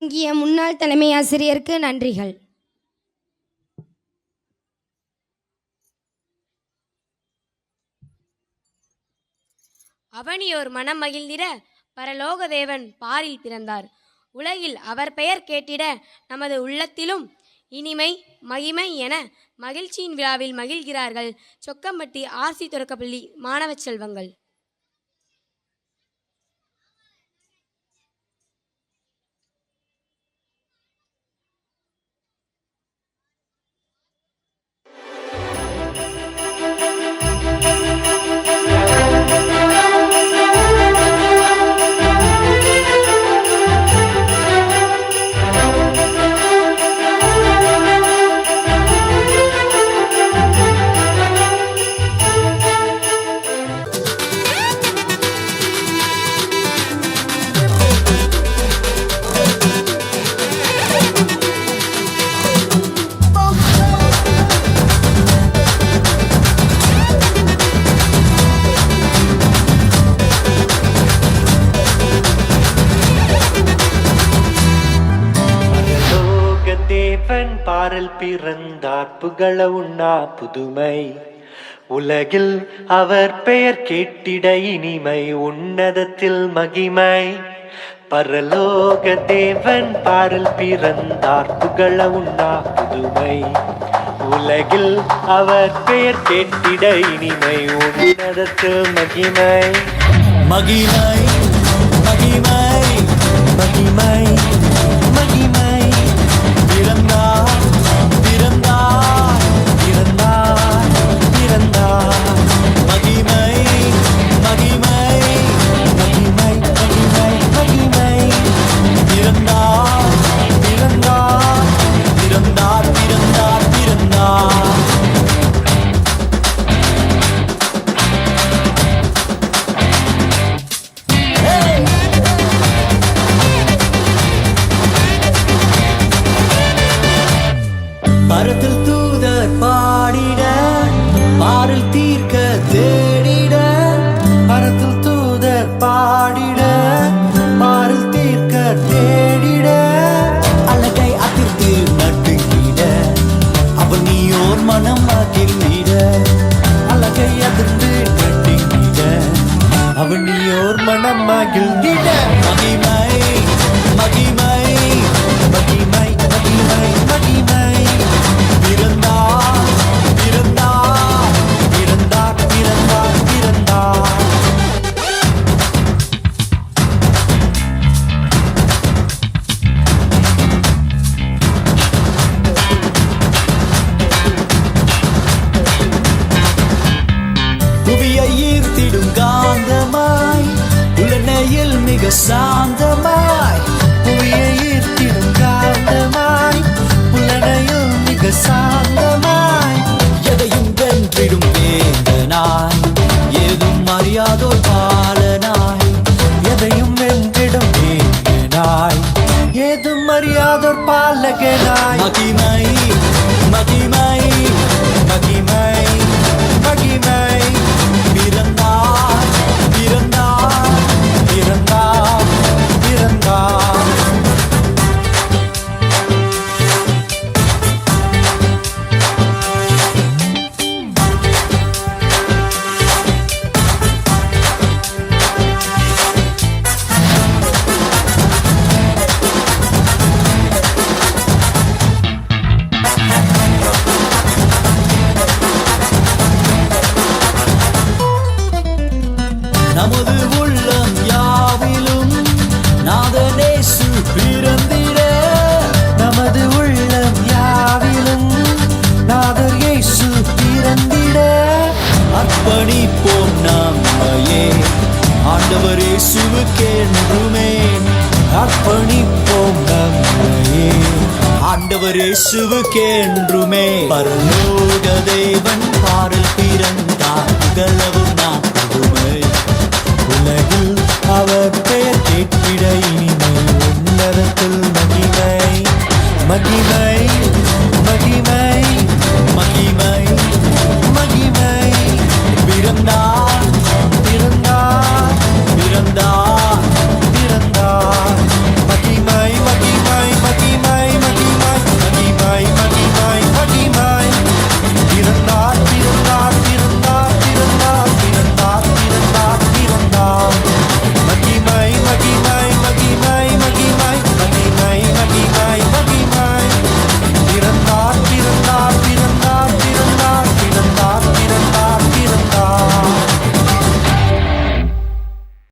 இங்கிய முன்னாள் தலைமை ஆசிரியருக்கு நன்றிகள். அவனியோர் மனம் மகிழ்ந்திட பரலோக தேவன் பாரில் பிறந்தார். உலகில் அவர் பெயர் கேட்டிட நமது உள்ளத்திலும் இனிமை மகிமை என மகிழ்ச்சியின் விழாவில் மகிழ்கிறார்கள் சொக்கம்பட்டி ஆர்சி தொடக்கப்பள்ளி மாணவ செல்வங்கள். பாரில் பிறந்தார் புகழ உண்ணா புதுமை உலகில் அவர் பெயர் கேட்டிட இனிமை உன்னதத்தில் மகிமை. பரலோக தேவன் பாரில் பிறந்தார் புகழ உண்ணா புதுமை உலகில் அவர் பெயர் கேட்டிட இனிமை உன்னதத்தில் மகிமை. மகிமை மகிமை மகிமை மகிமை பிறந்தார் பிறந்தார் பிறந்தார் பிறந்தார் மகிமை மகிமை மகிமை மகிமை மகிமை பிறந்தார் பிறந்தார் பிறந்தார் பிறந்தார் பிறந்தார். பரத்தில் தூதர் பாடிட பாரில் தீர்க்க தேடிட பரத்தில் தூதர் பாடிட பாரில் தீர்க்க தேடிட அழகை அதிர்த்து நட்டுங்கிட அவன் நீயோர் மனம் மகிழ்ந்திட அழகை அதிர்ந்து நட்டுங்கிட அவன் நீயோர் மனம் மகிழ்ந்திட மகிமை மகிமை மகிமை மகிமை மகிமை பிறந்தார் பிறந்தார் பிறந்தார் பிறந்தார் பிறந்தார். புவியை ஈர்த்திடும் காந்தமாய் உலனையில் மிக சாந்தமாய் புவியை ஈர்த்திடும் காந்தமாய் உலனையில் மிக சாந்தமாய் எதையும் வென்றிடும் வேந்தனாய் ஏதும் அறியாதோர் பாலனாய் எதையும் வென்றிடும் வேந்தனாய் ஏதும் அறியாதோர் பாலகனாய் மகிமை மகிமை மகிமை மகிமை பிறந்தார் பிறந்தார் பிறந்தார் பிறந்தார். நமது உள்ளம் யாவிலும் நாதனேசு பிறந்திட நமது உள்ளம் யாவிலும் நாதர் இயேசு பிறந்திட அர்ப்பணிப்போம் நம்மையே ஆண்டவர் இயேசுவுக்கென்றுமே அர்ப்பணிப்போம் நம்மையே ஆண்டவர் இயேசுவுக்கென்றுமே. பரலோக தேவன் பாரில் பிறந்தார் புகழவும் நான் புதுமை உலகில் அவர் பெயர் கேட்டிட இனிமை உன்னதத்தில்